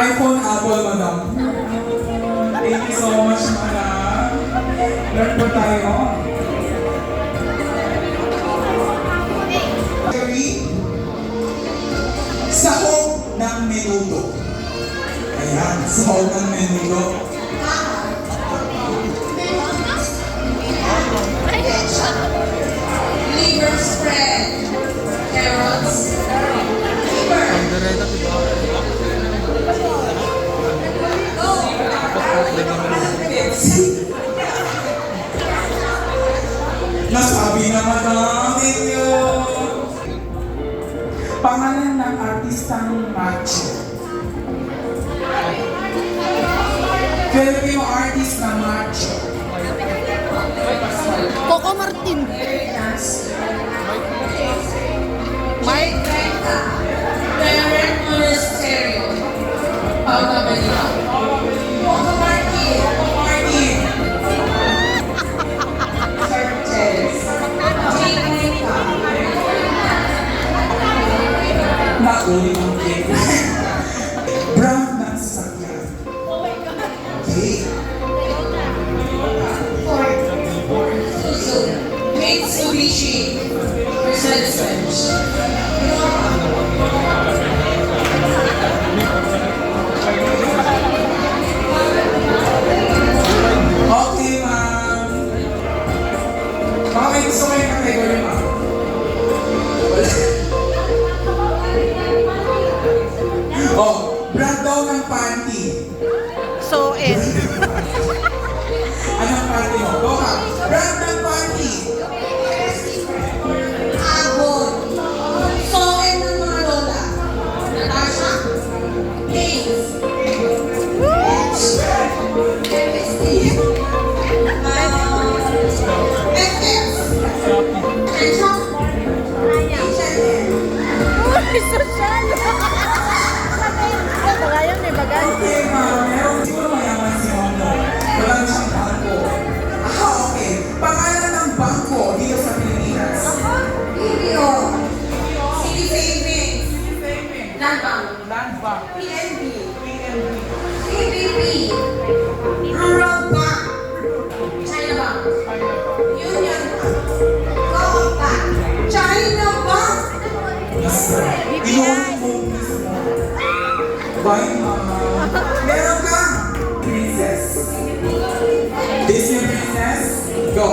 iPhone, Apple, madam. Thank you so much, madam. Learn po tayo. Sahog ng menudo. Ayan, sahog ng menudo. Liver spread. Carrots. Liver. Nasabi na madami niyo. Pangalan ng artistang macho. Filipino artist na macho. Coco Martin. Mike Derek Monasterio. Paula Manila. Coco Martin. Churches. Nauli ang cake. Brand ng sasakyan. Okay. Mitsubishi. Mercedes-Benz. Okay, ma'am. Baka may gusto ko yung category, ma'am. Oh, brand daw ng panty. So, Anong panty mo? Go ka. Brand ng panty. Abon. Soen ng mga lola. Natasha. Hayes. FF. Ketchup. social. Ngayon may bagay. Okay, ma'am. Meron siguro mayaman si Hono. Wala na siyang bangko. Okay. Pangalan ng bangko dito sa Pilipinas. BPO. City Savings. Land Bank. PNB. CBP. Rural Bank. China Bank. Union Bank. Co-op Bank. China Bank. Yes, sir. Inuulit mo mismo. Bye, mama. Meron ka? Princess. Disney princess? Go.